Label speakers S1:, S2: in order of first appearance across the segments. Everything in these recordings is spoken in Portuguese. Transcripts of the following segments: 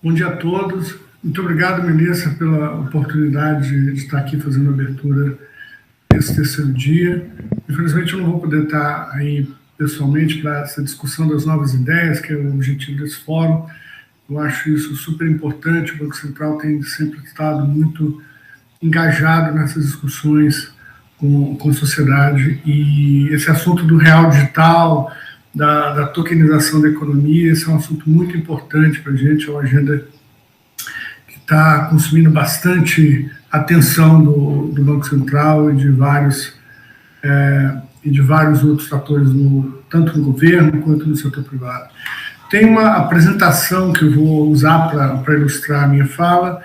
S1: Bom dia a todos. Muito obrigado, Melissa, pela oportunidade de estar aqui fazendo a abertura desse terceiro dia. Infelizmente, eu não vou poder estar aí pessoalmente para essa discussão das novas ideias, que é o objetivo desse fórum. Eu acho isso super importante. O Banco Central tem sempre estado muito engajado nessas discussões com a sociedade. E esse assunto do real digital, da tokenização da economia, esse é um assunto muito importante para a gente, é uma agenda que está consumindo bastante atenção do Banco Central e de vários outros fatores, tanto no governo quanto no setor privado. Tem uma apresentação que eu vou usar para ilustrar a minha fala.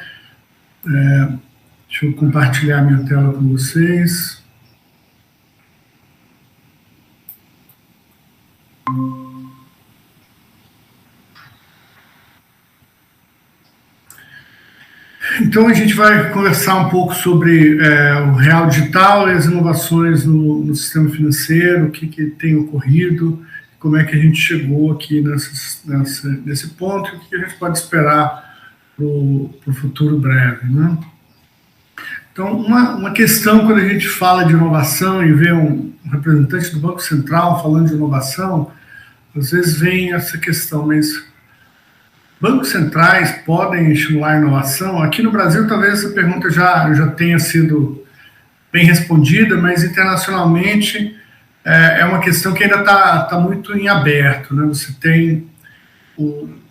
S1: Deixa eu compartilhar minha tela com vocês. Então, a gente vai conversar um pouco sobre o real digital e as inovações no sistema financeiro, o que tem ocorrido, como é que a gente chegou aqui nesse ponto e o que a gente pode esperar para o futuro breve, né? Então, uma questão, quando a gente fala de inovação e vê um representante do Banco Central falando de inovação, às vezes vem essa questão, mas bancos centrais podem estimular a inovação? Aqui no Brasil, talvez essa pergunta já tenha sido bem respondida, mas internacionalmente é uma questão que ainda está muito em aberto, né? Você tem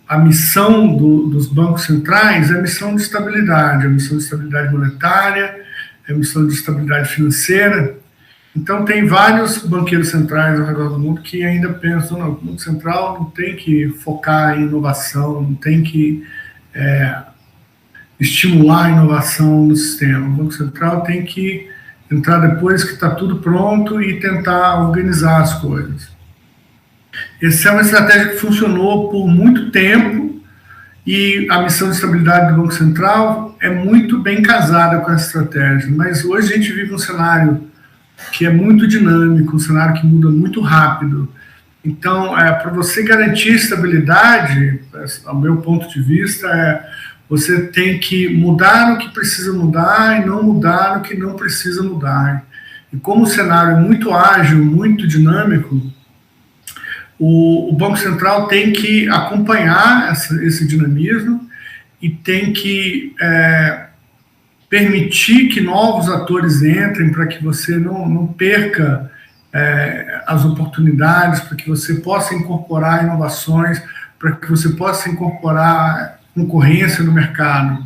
S1: a missão dos bancos centrais, é a missão de estabilidade, a missão de estabilidade monetária, a missão de estabilidade financeira. Então, tem vários banqueiros centrais ao redor do mundo que ainda pensam, não, o Banco Central não tem que focar em inovação, não tem que estimular a inovação no sistema. O Banco Central tem que entrar depois que está tudo pronto e tentar organizar as coisas. Essa é uma estratégia que funcionou por muito tempo e a missão de estabilidade do Banco Central é muito bem casada com essa estratégia, mas hoje a gente vive um cenário que é muito dinâmico, um cenário que muda muito rápido. Então, para você garantir estabilidade, ao meu ponto de vista, você tem que mudar o que precisa mudar e não mudar o que não precisa mudar. E como o cenário é muito ágil, muito dinâmico, o Banco Central tem que acompanhar esse dinamismo e tem que permitir que novos atores entrem para que você não perca as oportunidades, para que você possa incorporar inovações, para que você possa incorporar concorrência no mercado.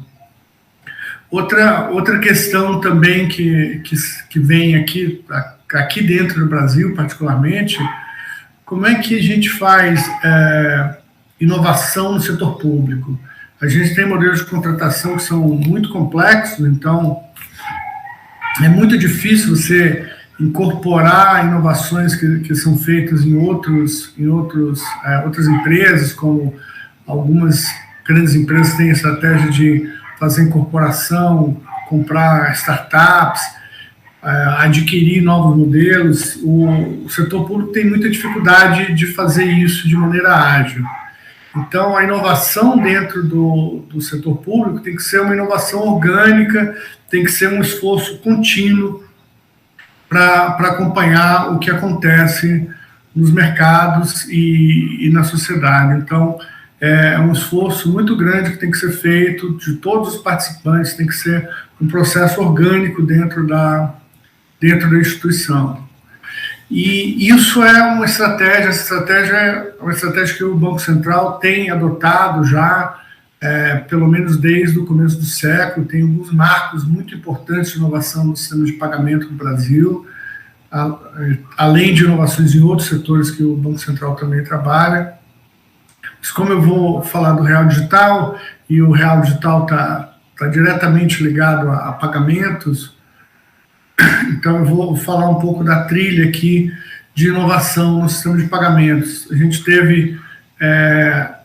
S1: Outra questão também que vem aqui dentro do Brasil, particularmente, como é que a gente faz inovação no setor público? A gente tem modelos de contratação que são muito complexos, então é muito difícil você incorporar inovações que são feitas em outras empresas, como algumas grandes empresas têm a estratégia de fazer incorporação, comprar startups, adquirir novos modelos. O setor público tem muita dificuldade de fazer isso de maneira ágil. Então, a inovação dentro do setor público tem que ser uma inovação orgânica, tem que ser um esforço contínuo para acompanhar o que acontece nos mercados e na sociedade. Então, é um esforço muito grande que tem que ser feito de todos os participantes, tem que ser um processo orgânico dentro da instituição. E isso é uma estratégia, essa estratégia é uma estratégia que o Banco Central tem adotado já, pelo menos desde o começo do século. Tem alguns marcos muito importantes de inovação no sistema de pagamento no Brasil, além de inovações em outros setores que o Banco Central também trabalha. Mas como eu vou falar do real digital, e o real digital está diretamente ligado a pagamentos, então eu vou falar um pouco da trilha aqui de inovação no sistema de pagamentos. A gente teve,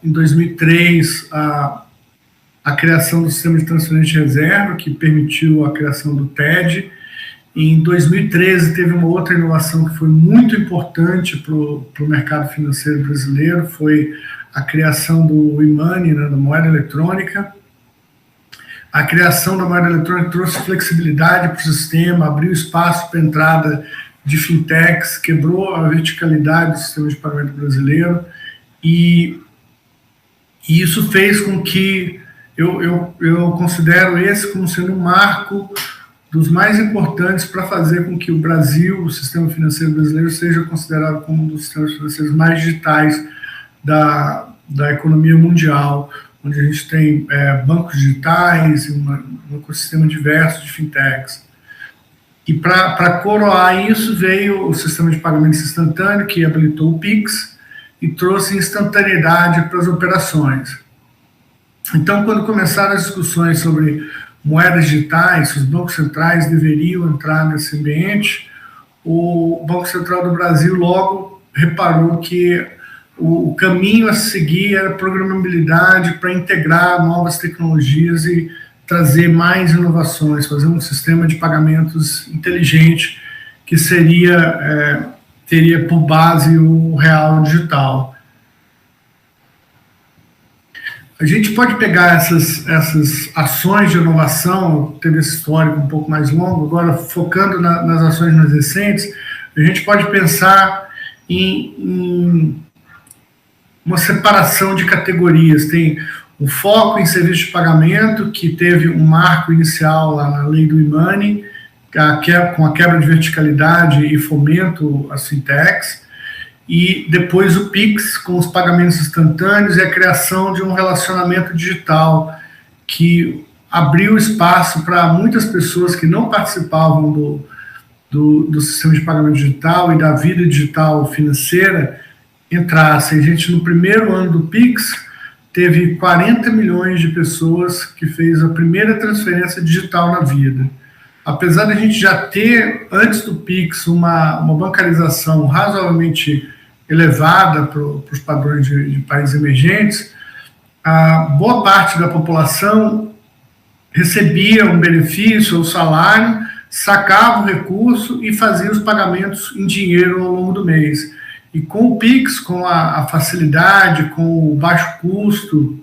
S1: em 2003, a criação do sistema de transferência de reserva, que permitiu a criação do TED. Em 2013, teve uma outra inovação que foi muito importante para o mercado financeiro brasileiro, foi a criação do e-money, né, da moeda eletrônica. A criação da moeda eletrônica trouxe flexibilidade para o sistema, abriu espaço para a entrada de fintechs, quebrou a verticalidade do sistema de pagamento brasileiro, e isso fez com que eu considero esse como sendo um marco dos mais importantes para fazer com que o Brasil, o sistema financeiro brasileiro, seja considerado como um dos sistemas financeiros mais digitais da economia mundial, onde a gente tem bancos digitais e um ecossistema diverso de fintechs. E para coroar isso, veio o sistema de pagamentos instantâneo, que habilitou o Pix e trouxe instantaneidade para as operações. Então, quando começaram as discussões sobre moedas digitais, os bancos centrais deveriam entrar nesse ambiente, o Banco Central do Brasil logo reparou que o caminho a seguir era programabilidade para integrar novas tecnologias e trazer mais inovações, fazer um sistema de pagamentos inteligente que teria por base o real digital. A gente pode pegar essas ações de inovação, teve esse histórico um pouco mais longo, agora focando nas ações mais recentes, a gente pode pensar em uma separação de categorias. Tem o foco em serviço de pagamento, que teve um marco inicial lá na lei do e-money, com a quebra de verticalidade e fomento às fintechs, e depois o Pix, com os pagamentos instantâneos e a criação de um relacionamento digital, que abriu espaço para muitas pessoas que não participavam do sistema de pagamento digital e da vida digital financeira entrassem. A gente, no primeiro ano do Pix, teve 40 milhões de pessoas que fez a primeira transferência digital na vida. Apesar de a gente já ter, antes do Pix, uma bancarização razoavelmente elevada para os padrões de países emergentes, a boa parte da população recebia um benefício ou salário, sacava o recurso e fazia os pagamentos em dinheiro ao longo do mês. E com o Pix, com a facilidade, com o baixo custo,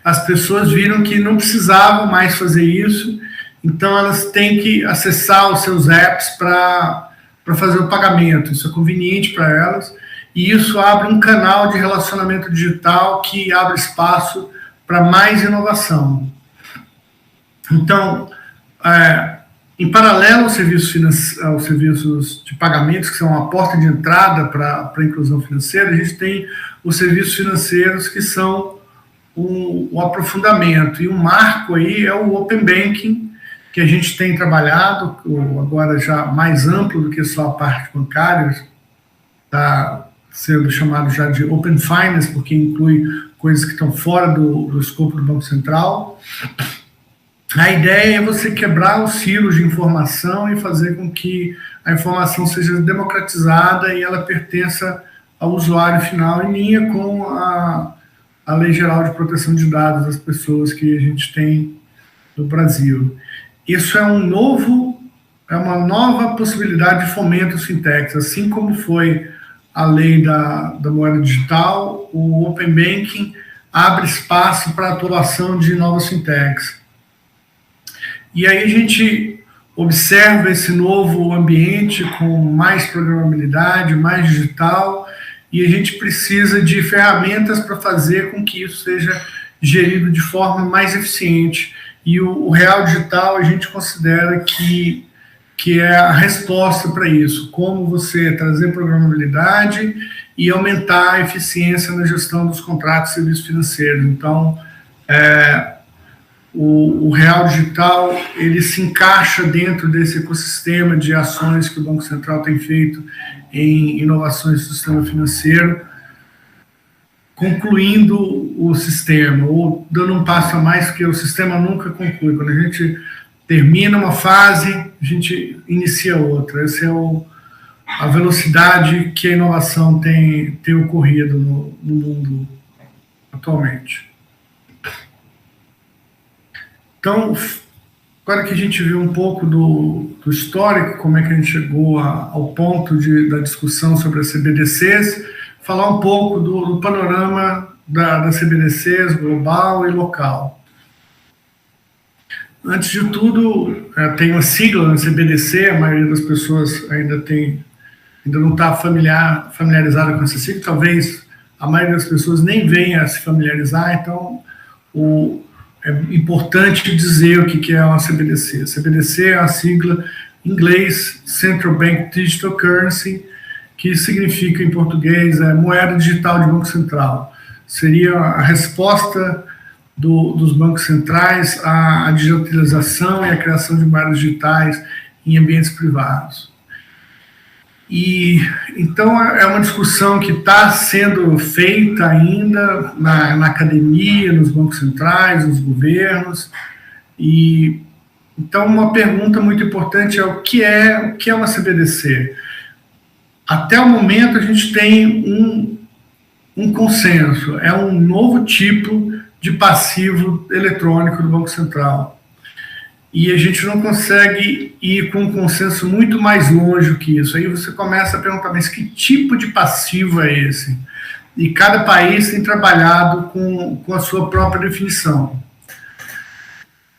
S1: as pessoas viram que não precisavam mais fazer isso, então elas têm que acessar os seus apps para fazer o pagamento. Isso é conveniente para elas, e isso abre um canal de relacionamento digital que abre espaço para mais inovação. Então, em paralelo aos serviços de pagamentos, que são a porta de entrada para a inclusão financeira, a gente tem os serviços financeiros, que são o aprofundamento. E um marco aí é o Open Banking, que a gente tem trabalhado, agora já mais amplo do que só a parte bancária, está sendo chamado já de Open Finance, porque inclui coisas que estão fora do escopo do Banco Central. A ideia é você quebrar os silos de informação e fazer com que a informação seja democratizada e ela pertença ao usuário final, em linha com a Lei Geral de Proteção de Dados das pessoas que a gente tem no Brasil. Isso é uma nova possibilidade de fomento às fintechs, assim como foi a lei da moeda digital. O Open Banking abre espaço para a atuação de novas fintechs. E aí a gente observa esse novo ambiente com mais programabilidade, mais digital, e a gente precisa de ferramentas para fazer com que isso seja gerido de forma mais eficiente. E o real digital a gente considera que é a resposta para isso, como você trazer programabilidade e aumentar a eficiência na gestão dos contratos de serviços financeiros. Então, o real digital, ele se encaixa dentro desse ecossistema de ações que o Banco Central tem feito em inovações do sistema financeiro, concluindo o sistema, ou dando um passo a mais, porque o sistema nunca conclui. Quando a gente termina uma fase, a gente inicia outra. Essa é a velocidade que a inovação tem ocorrido no mundo atualmente. Então, agora que a gente viu um pouco do histórico, como é que a gente chegou ao ponto da discussão sobre as CBDCs, falar um pouco do panorama das CBDCs global e local. Antes de tudo, tem uma sigla na CBDC, a maioria das pessoas ainda não está familiarizada com essa sigla, talvez a maioria das pessoas nem venha a se familiarizar, então é importante dizer o que é uma CBDC. A CBDC é a sigla em inglês Central Bank Digital Currency, que significa em português moeda digital de Banco Central. Seria a resposta dos bancos centrais à digitalização e à criação de moedas digitais em ambientes privados. E então é uma discussão que está sendo feita ainda na academia, nos bancos centrais, nos governos. E então uma pergunta muito importante é o que é uma CBDC? Até o momento a gente tem um consenso, é um novo tipo de passivo eletrônico do Banco Central. E a gente não consegue ir com um consenso muito mais longe que isso. Aí você começa a perguntar, mas que tipo de passivo é esse? E cada país tem trabalhado com a sua própria definição.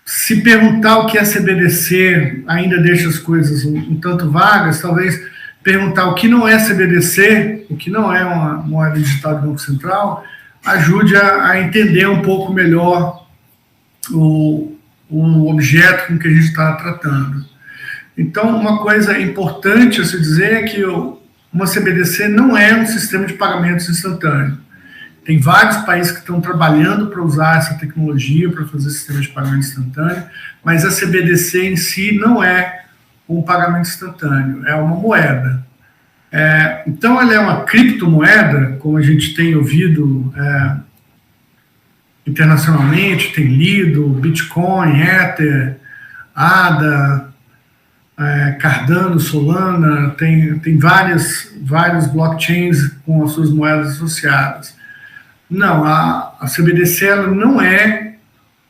S1: Se perguntar o que é CBDC ainda deixa as coisas um tanto vagas, talvez perguntar o que não é CBDC, o que não é uma moeda digital do Banco Central, ajude a entender um pouco melhor o objeto com que a gente está tratando. Então, uma coisa importante a se dizer é que uma CBDC não é um sistema de pagamentos instantâneo. Tem vários países que estão trabalhando para usar essa tecnologia para fazer sistema de pagamento instantâneo, mas a CBDC em si não é um pagamento instantâneo, é uma moeda. Então, ela é uma criptomoeda, como a gente tem ouvido internacionalmente, tem lido Bitcoin, Ether, ADA, Cardano, Solana, tem vários blockchains com as suas moedas associadas. Não, a CBDC ela não é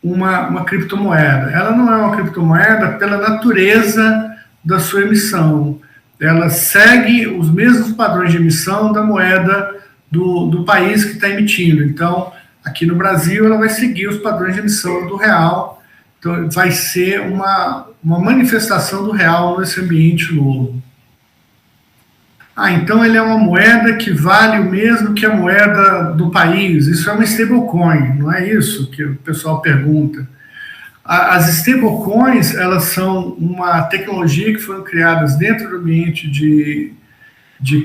S1: uma criptomoeda. Ela não é uma criptomoeda pela natureza da sua emissão. Ela segue os mesmos padrões de emissão da moeda do país que está emitindo. Então, aqui no Brasil, ela vai seguir os padrões de emissão do real. Então, vai ser uma manifestação do real nesse ambiente novo. Então ele é uma moeda que vale o mesmo que a moeda do país. Isso é uma stablecoin, não é isso que o pessoal pergunta. As stablecoins, elas são uma tecnologia que foram criadas dentro do ambiente de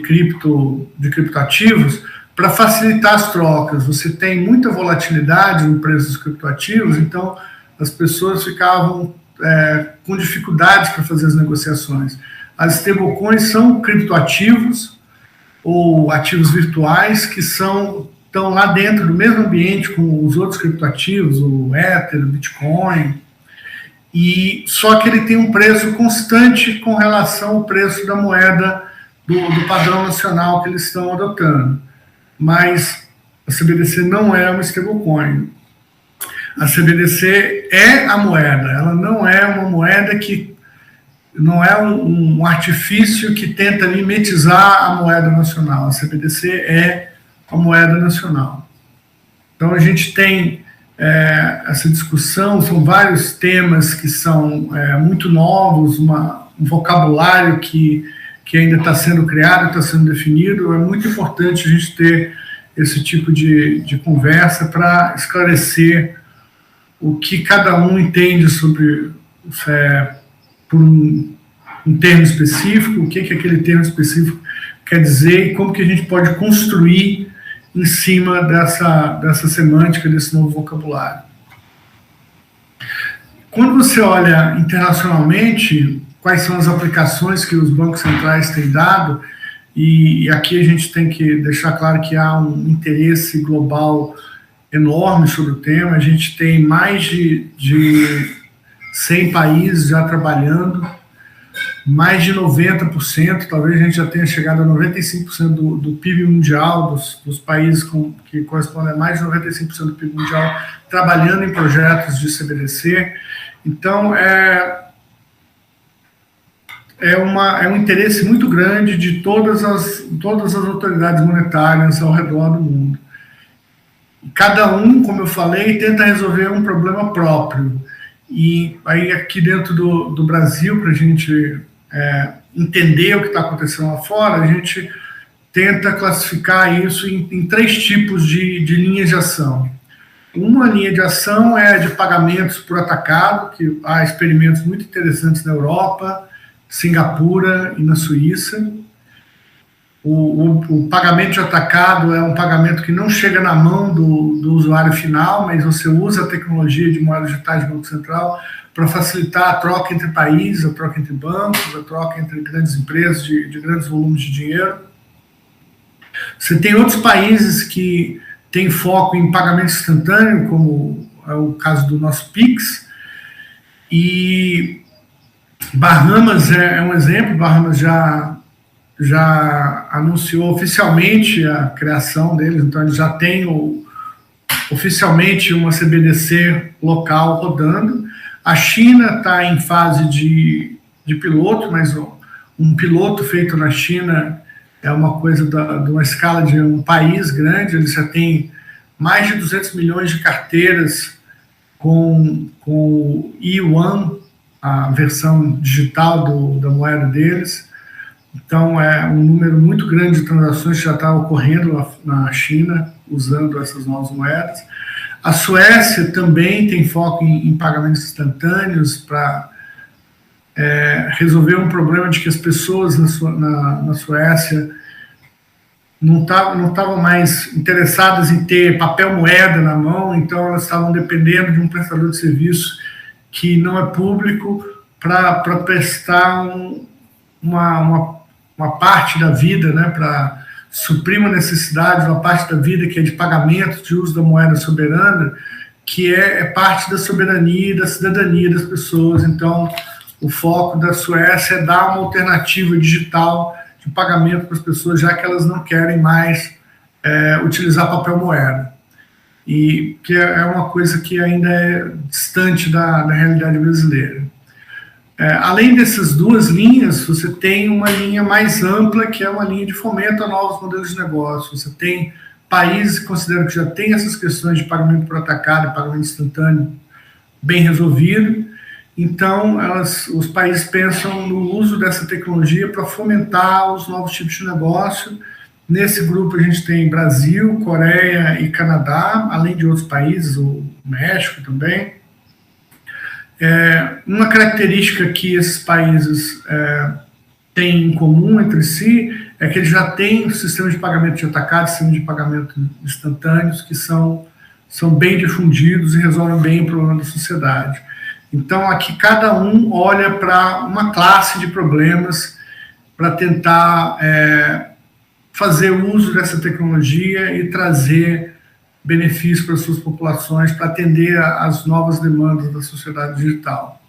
S1: criptoativos para facilitar as trocas. Você tem muita volatilidade no preço dos criptoativos, então as pessoas ficavam com dificuldades para fazer as negociações. As stablecoins são criptoativos ou ativos virtuais que estão lá dentro do mesmo ambiente com os outros criptoativos, o Ether, o Bitcoin, e só que ele tem um preço constante com relação ao preço da moeda do padrão nacional que eles estão adotando. Mas a CBDC não é uma stablecoin. A CBDC é a moeda, ela não é uma moeda que não é um artifício que tenta mimetizar a moeda nacional. A CBDC é a moeda nacional. Então a gente tem essa discussão, são vários temas que são muito novos, um vocabulário que ainda está sendo criado, está sendo definido. É muito importante a gente ter esse tipo de conversa para esclarecer o que cada um entende sobre por um termo específico, o que aquele termo específico quer dizer e como que a gente pode construir em cima dessa semântica, desse novo vocabulário. Quando você olha internacionalmente, quais são as aplicações que os bancos centrais têm dado, e aqui a gente tem que deixar claro que há um interesse global enorme sobre o tema. A gente tem mais de 100 países já trabalhando, mais de 90%, talvez a gente já tenha chegado a 95% do PIB mundial, dos países que correspondem a mais de 95% do PIB mundial, trabalhando em projetos de CBDC. Então, é um interesse muito grande de todas as autoridades monetárias ao redor do mundo. Cada um, como eu falei, tenta resolver um problema próprio. E aí aqui dentro do Brasil, para a gente entender o que está acontecendo lá fora, a gente tenta classificar isso em três tipos de linhas de ação. Uma linha de ação é de pagamentos por atacado, que há experimentos muito interessantes na Europa, Singapura e na Suíça. O pagamento de atacado é um pagamento que não chega na mão do usuário final, mas você usa a tecnologia de moedas digitais de Banco Central para facilitar a troca entre países, a troca entre bancos, a troca entre grandes empresas de grandes volumes de dinheiro. Você tem outros países que têm foco em pagamento instantâneo, como é o caso do nosso Pix, e Bahamas é um exemplo. Bahamas já anunciou oficialmente a criação deles, então eles já têm oficialmente uma CBDC local rodando. A China está em fase de piloto, mas um piloto feito na China é uma coisa de uma escala de um país grande. Eles já têm mais de 200 milhões de carteiras com o Yuan, a versão digital da moeda deles. Então, é um número muito grande de transações que já está ocorrendo na China, usando essas novas moedas. A Suécia também tem foco em pagamentos instantâneos para resolver um problema de que as pessoas na Suécia não estavam mais interessadas em ter papel moeda na mão, então elas estavam dependendo de um prestador de serviço que não é público para prestar uma parte da vida, né, para suprir uma necessidade, uma parte da vida que é de pagamento, de uso da moeda soberana, que é parte da soberania e da cidadania das pessoas. Então, o foco da Suécia é dar uma alternativa digital de pagamento para as pessoas, já que elas não querem mais utilizar papel moeda. E que é uma coisa que ainda é distante da realidade brasileira. Além dessas duas linhas, você tem uma linha mais ampla, que é uma linha de fomento a novos modelos de negócio. Você tem países que consideram que já tem essas questões de pagamento por atacado e pagamento instantâneo bem resolvido. Então, os países pensam no uso dessa tecnologia para fomentar os novos tipos de negócio. Nesse grupo a gente tem Brasil, Coreia e Canadá, além de outros países, o México também. Uma característica que esses países têm em comum entre si é que eles já têm sistemas de pagamento de atacado, sistemas de pagamento instantâneos que são bem difundidos e resolvem bem o problema da sociedade. Então, aqui cada um olha para uma classe de problemas para tentar fazer uso dessa tecnologia e trazer benefícios para as suas populações, para atender às novas demandas da sociedade digital.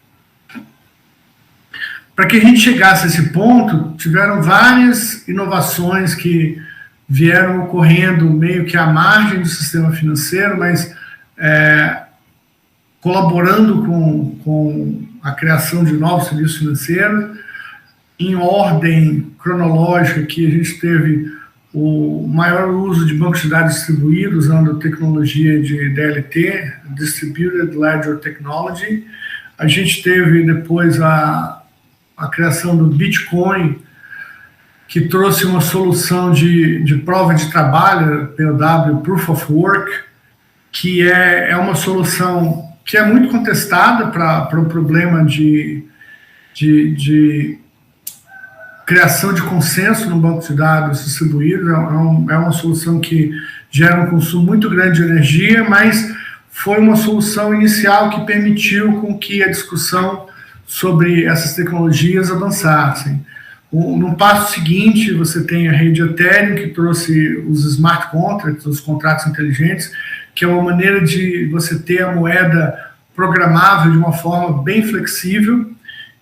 S1: Para que a gente chegasse a esse ponto, tiveram várias inovações que vieram ocorrendo meio que à margem do sistema financeiro, mas colaborando com a criação de novos serviços financeiros. Em ordem cronológica, que a gente teve o maior uso de bancos de dados distribuídos, usando tecnologia de DLT, Distributed Ledger Technology. A gente teve depois a criação do Bitcoin, que trouxe uma solução de prova de trabalho, POW, Proof of Work, que é uma solução que é muito contestada para o problema de criação de consenso no banco de dados distribuído. É uma solução que gera um consumo muito grande de energia, mas foi uma solução inicial que permitiu com que a discussão sobre essas tecnologias avançassem. No passo seguinte, você tem a rede Ethereum, que trouxe os smart contracts, os contratos inteligentes, que é uma maneira de você ter a moeda programável de uma forma bem flexível.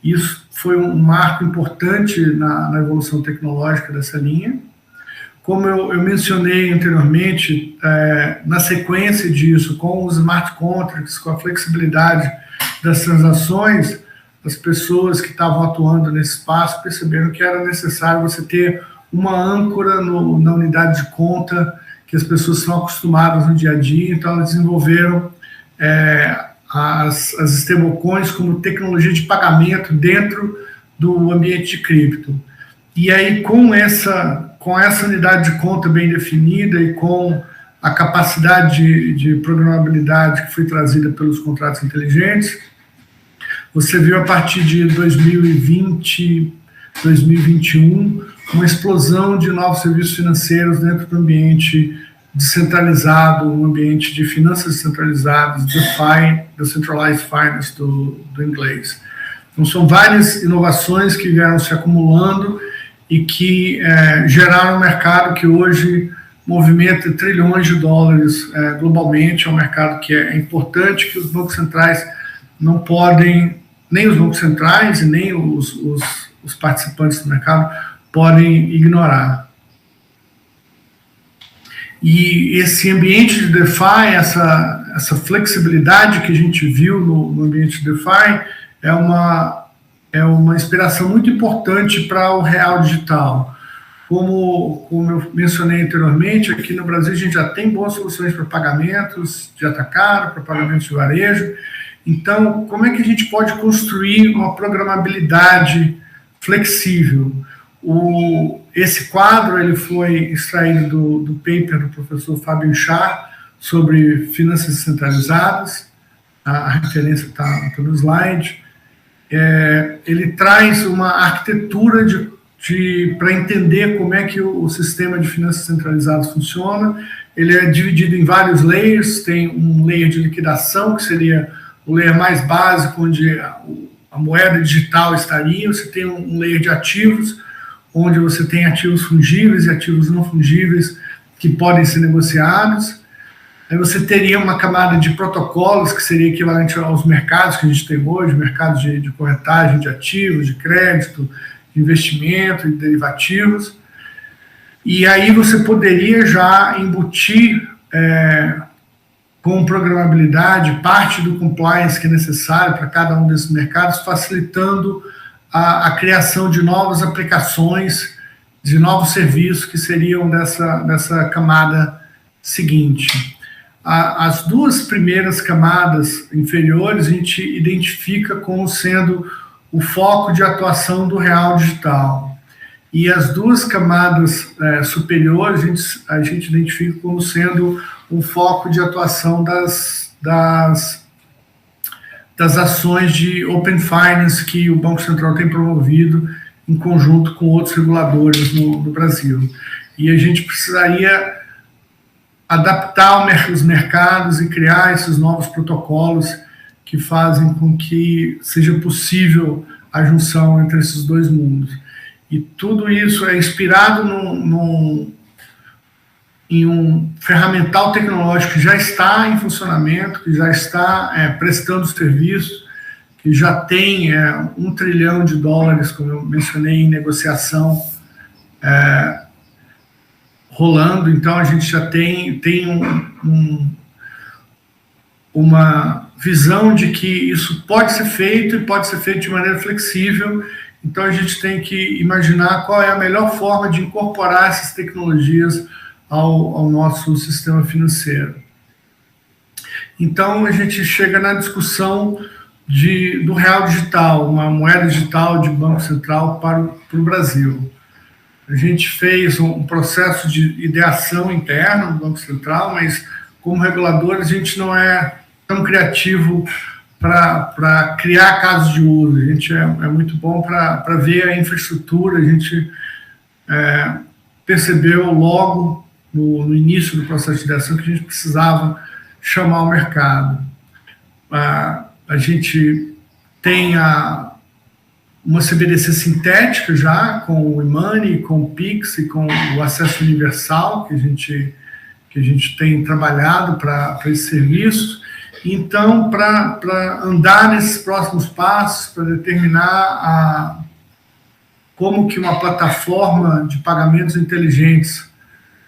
S1: Isso foi um marco importante na evolução tecnológica dessa linha. Como eu mencionei anteriormente, na sequência disso, com os smart contracts, com a flexibilidade das transações, as pessoas que estavam atuando nesse espaço perceberam que era necessário você ter uma âncora na unidade de conta que as pessoas são acostumadas no dia a dia, então elas desenvolveram as stablecoins como tecnologia de pagamento dentro do ambiente de cripto. E aí, com essa unidade de conta bem definida e com a capacidade de programabilidade que foi trazida pelos contratos inteligentes, você viu a partir de 2020, 2021, uma explosão de novos serviços financeiros dentro do ambiente descentralizado, um ambiente de finanças descentralizadas, DeFi, Decentralized Finance do inglês. Então, são várias inovações que vieram se acumulando e que geraram um mercado que hoje movimenta trilhões de dólares globalmente. É um mercado que é importante, que os bancos centrais não podem, nem os bancos centrais e nem os participantes do mercado podem ignorar. E esse ambiente de DeFi, essa flexibilidade que a gente viu no ambiente de DeFi é uma inspiração muito importante para o real digital. Como eu mencionei anteriormente, aqui no Brasil a gente já tem boas soluções para pagamentos de atacado, para pagamentos de varejo. Então, como é que a gente pode construir uma programabilidade flexível? Esse quadro ele foi extraído do paper do professor Fábio Char sobre finanças descentralizadas. A referência está no slide. Ele traz uma arquitetura para entender como é que o sistema de finanças centralizadas funciona. Ele é dividido em vários layers. Tem um layer de liquidação, que seria o layer mais básico, onde a moeda digital estaria. Você tem um layer de ativos, onde você tem ativos fungíveis e ativos não fungíveis que podem ser negociados. Aí você teria uma camada de protocolos, que seria equivalente aos mercados que a gente tem hoje, mercados de corretagem de ativos, de crédito, de investimento e derivativos. E aí você poderia já embutir com programabilidade parte do compliance que é necessário para cada um desses mercados, facilitando a criação de novas aplicações, de novos serviços que seriam dessa camada seguinte. As duas primeiras camadas inferiores a gente identifica como sendo o foco de atuação do real digital. E as duas camadas superiores a gente identifica como sendo um foco de atuação das ações de Open Finance que o Banco Central tem promovido em conjunto com outros reguladores no Brasil. E a gente precisaria adaptar os mercados e criar esses novos protocolos que fazem com que seja possível a junção entre esses dois mundos. E tudo isso é inspirado em um ferramental tecnológico que já está em funcionamento, que já está prestando serviço, que já tem $1 trilhão, como eu mencionei, em negociação rolando. Então a gente já tem uma visão de que isso pode ser feito e pode ser feito de maneira flexível. Então a gente tem que imaginar qual é a melhor forma de incorporar essas tecnologias ao nosso sistema financeiro. Então a gente chega na discussão do real digital, uma moeda digital de Banco Central para o Brasil. A gente fez um processo de ideação interna no Banco Central, mas como reguladores a gente não é tão criativo para criar casos de uso. A gente é muito bom para ver a infraestrutura. A gente percebeu logo no início do processo de ideação que a gente precisava chamar o mercado. A gente tem uma CBDC sintética já, com o e-money, com o Pix e com o acesso universal, que a gente tem trabalhado para esses serviços. Então, para andar nesses próximos passos, para determinar como que uma plataforma de pagamentos inteligentes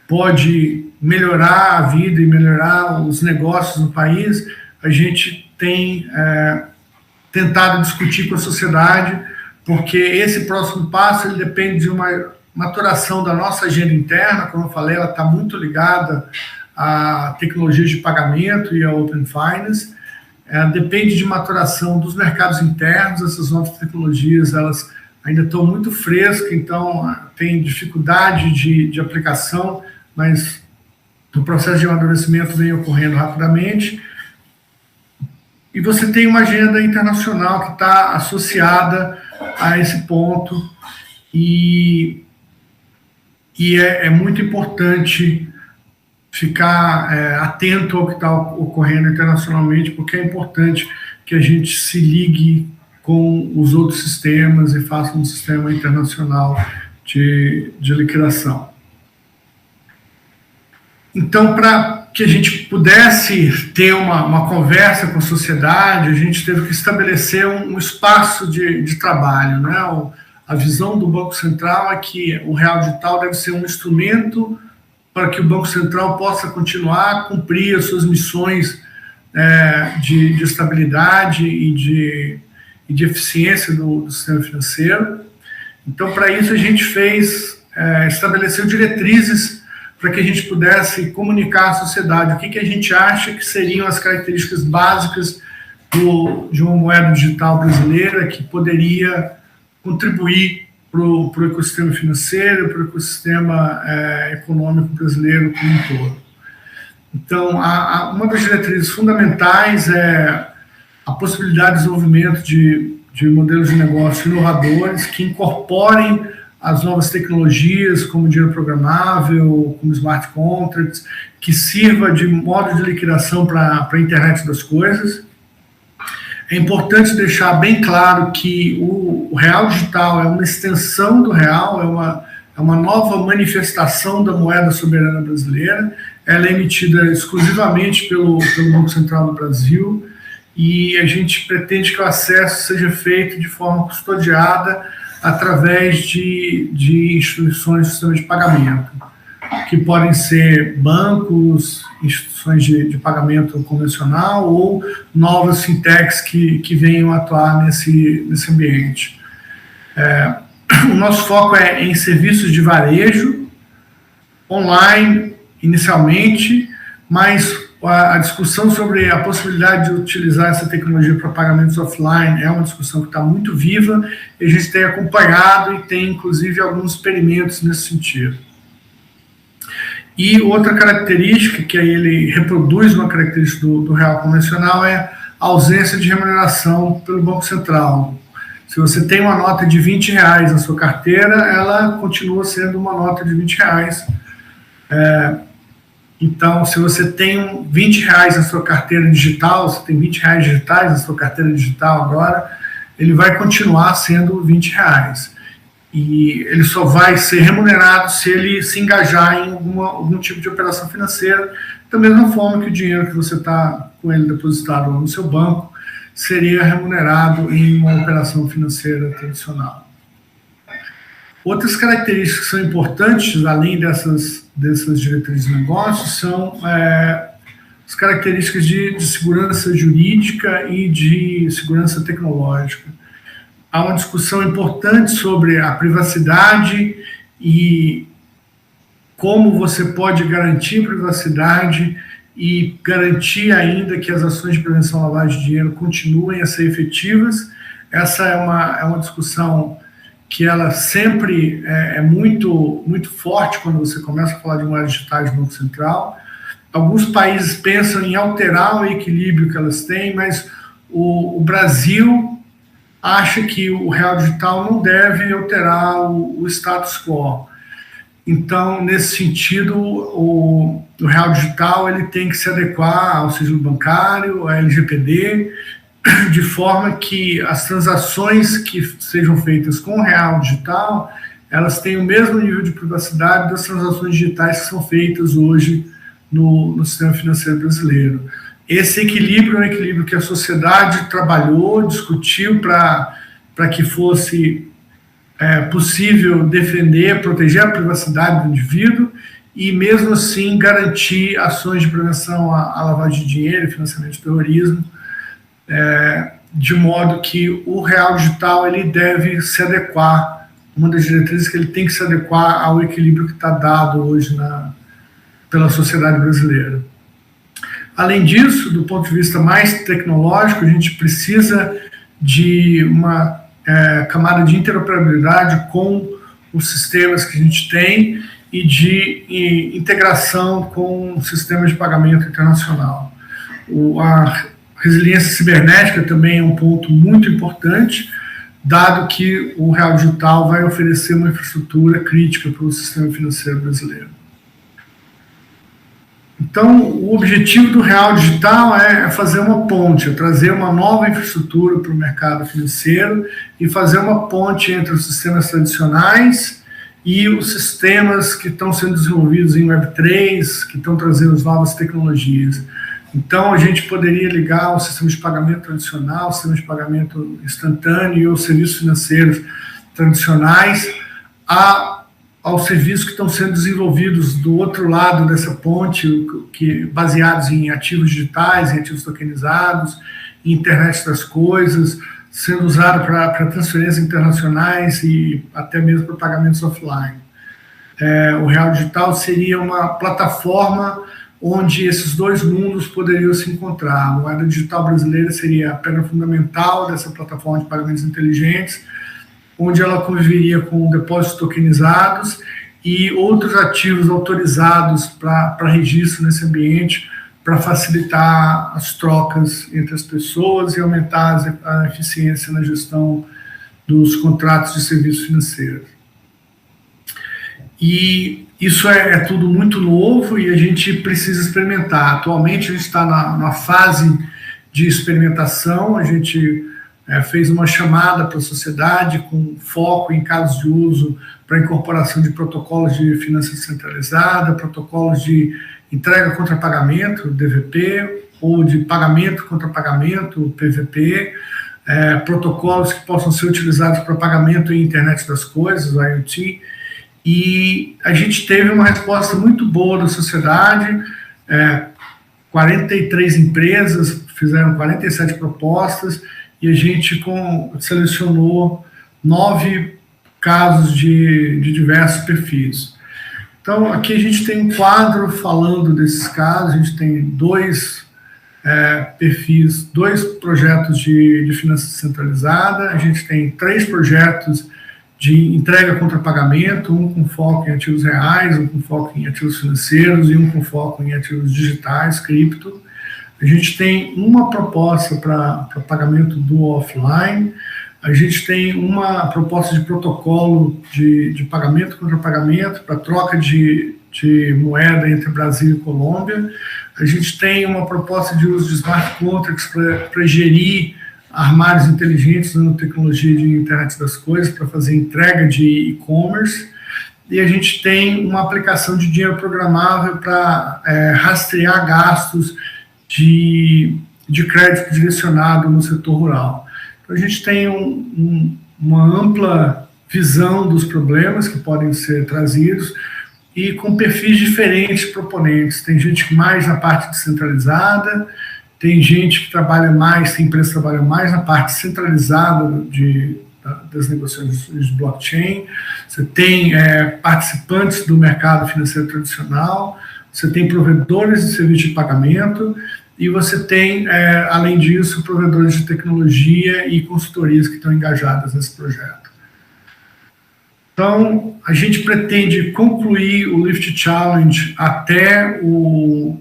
S1: pode melhorar a vida e melhorar os negócios no país, a gente tem tentado discutir com a sociedade, porque esse próximo passo ele depende de uma maturação da nossa agenda interna. Como eu falei, ela está muito ligada a tecnologias de pagamento e a Open Finance. Depende de maturação dos mercados internos. Essas novas tecnologias elas ainda estão muito frescas, então tem dificuldade de aplicação, mas o processo de amadurecimento vem ocorrendo rapidamente. E você tem uma agenda internacional que está associada a esse ponto, e é muito importante ficar atento ao que está ocorrendo internacionalmente, porque é importante que a gente se ligue com os outros sistemas e faça um sistema internacional de liquidação. Então, para que a gente pudesse ter uma conversa com a sociedade, a gente teve que estabelecer um espaço de trabalho, né? A visão do Banco Central é que o Real Digital deve ser um instrumento para que o Banco Central possa continuar a cumprir as suas missões de estabilidade e de eficiência do sistema financeiro. Então, para isso, a gente estabeleceu diretrizes para que a gente pudesse comunicar à sociedade o que a gente acha que seriam as características básicas de uma moeda digital brasileira que poderia contribuir para o ecossistema financeiro, para o ecossistema econômico brasileiro como um todo. Então, uma das diretrizes fundamentais é a possibilidade de desenvolvimento de modelos de negócio inovadores que incorporem as novas tecnologias, como dinheiro programável, como smart contracts, que sirva de modo de liquidação para a internet das coisas. É importante deixar bem claro que o Real Digital é uma extensão do Real, é uma nova manifestação da moeda soberana brasileira. Ela é emitida exclusivamente pelo Banco Central do Brasil, e a gente pretende que o acesso seja feito de forma custodiada através de instituições de sistema de pagamento, que podem ser bancos, instituições de pagamento convencional ou novas fintechs que venham atuar nesse ambiente. O nosso foco é em serviços de varejo, online, inicialmente, mas a discussão sobre a possibilidade de utilizar essa tecnologia para pagamentos offline é uma discussão que está muito viva, e a gente tem acompanhado e tem, inclusive, alguns experimentos nesse sentido. E outra característica, que aí ele reproduz uma característica do real convencional, é a ausência de remuneração pelo Banco Central. Se você tem uma nota de R$20 na sua carteira, ela continua sendo uma nota de R$20. Então, se você tem R$20 na sua carteira digital, você tem R$20 digitais na sua carteira digital agora, ele vai continuar sendo R$20. E ele só vai ser remunerado se ele se engajar em algum tipo de operação financeira, da mesma forma que o dinheiro que você está com ele depositado no seu banco seria remunerado em uma operação financeira tradicional. Outras características que são importantes, além dessas diretrizes de negócio, são as características de segurança jurídica e de segurança tecnológica. Há uma discussão importante sobre a privacidade e como você pode garantir privacidade e garantir ainda que as ações de prevenção à lavagem de dinheiro continuem a ser efetivas. Essa é uma discussão que ela sempre é muito, muito forte quando você começa a falar de moedas digitais do Banco Central. Alguns países pensam em alterar o equilíbrio que elas têm, mas o Brasil acha que o real digital não deve alterar o status quo. Então, nesse sentido, o real digital ele tem que se adequar ao sigilo bancário, à LGPD, de forma que as transações que sejam feitas com o real digital, elas têm o mesmo nível de privacidade das transações digitais que são feitas hoje no sistema financeiro brasileiro. Esse equilíbrio é um equilíbrio que a sociedade trabalhou, discutiu para que fosse possível defender, proteger a privacidade do indivíduo e, mesmo assim, garantir ações de prevenção à lavagem de dinheiro e financiamento de terrorismo. de modo que o real digital ele deve se adequar, uma das diretrizes que ele tem que se adequar ao equilíbrio que está dado hoje pela sociedade brasileira. Além disso, do ponto de vista mais tecnológico, a gente precisa de uma camada de interoperabilidade com os sistemas que a gente tem e de integração com sistemas de pagamento internacional. A resiliência cibernética também é um ponto muito importante, dado que o real digital vai oferecer uma infraestrutura crítica para o sistema financeiro brasileiro. Então, o objetivo do real digital é fazer uma ponte, é trazer uma nova infraestrutura para o mercado financeiro e fazer uma ponte entre os sistemas tradicionais e os sistemas que estão sendo desenvolvidos em Web3, que estão trazendo as novas tecnologias. Então, a gente poderia ligar o sistema de pagamento tradicional, o sistema de pagamento instantâneo e os serviços financeiros tradicionais aos serviços que estão sendo desenvolvidos do outro lado dessa ponte, baseados em ativos digitais, em ativos tokenizados, em internet das coisas, sendo usado para transferências internacionais e até mesmo para pagamentos offline. O real digital seria uma plataforma onde esses dois mundos poderiam se encontrar. A moeda digital brasileira seria a pedra fundamental dessa plataforma de pagamentos inteligentes, onde ela conviveria com depósitos tokenizados e outros ativos autorizados para registro nesse ambiente, para facilitar as trocas entre as pessoas e aumentar a eficiência na gestão dos contratos de serviços financeiros. E isso é tudo muito novo e a gente precisa experimentar. Atualmente a gente está na fase de experimentação, a gente fez uma chamada para a sociedade com foco em casos de uso para incorporação de protocolos de finança descentralizada, protocolos de entrega contra pagamento, DVP, ou de pagamento contra pagamento, PVP, protocolos que possam ser utilizados para pagamento em internet das coisas, IoT, e a gente teve uma resposta muito boa da sociedade. 43 empresas fizeram 47 propostas e a gente selecionou 9 casos de diversos perfis. Então, aqui a gente tem um quadro falando desses casos, a gente tem 2 perfis, 2 projetos de finança descentralizada, a gente tem 3 projetos de entrega contra pagamento, um com foco em ativos reais, um com foco em ativos financeiros e um com foco em ativos digitais, cripto. A gente tem uma proposta para pagamento do offline, a gente tem uma proposta de protocolo de pagamento contra pagamento para troca de moeda entre Brasil e Colômbia, a gente tem uma proposta de uso de smart contracts para gerir armários inteligentes usando tecnologia de internet das coisas para fazer entrega de e-commerce, e a gente tem uma aplicação de dinheiro programável para rastrear gastos de crédito direcionado no setor rural. Então, a gente tem uma ampla visão dos problemas que podem ser trazidos e com perfis diferentes proponentes. Tem gente mais na parte descentralizada, tem gente que trabalha mais, tem empresas que trabalham mais na parte centralizada das negociações de blockchain, você tem participantes do mercado financeiro tradicional, você tem provedores de serviço de pagamento e você tem, além disso, provedores de tecnologia e consultorias que estão engajadas nesse projeto. Então, a gente pretende concluir o Lift Challenge até o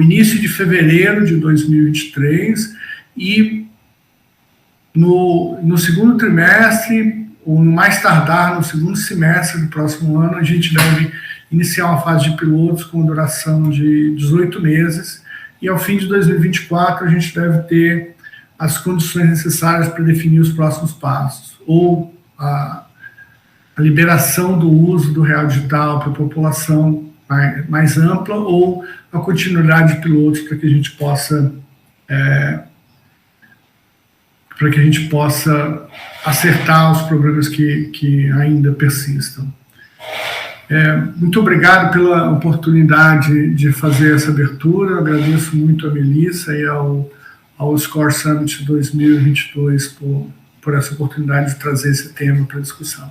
S1: início de fevereiro de 2023 e no segundo trimestre, ou no mais tardar no segundo semestre do próximo ano, a gente deve iniciar uma fase de pilotos com duração de 18 meses e ao fim de 2024 a gente deve ter as condições necessárias para definir os próximos passos, ou a liberação do uso do real digital para a população mais ampla, ou a continuidade de pilotos para que a gente possa acertar os problemas que ainda persistam. Muito obrigado pela oportunidade de fazer essa abertura. Eu agradeço muito a Melissa e ao ao Score Summit 2022 por essa oportunidade de trazer esse tema para discussão.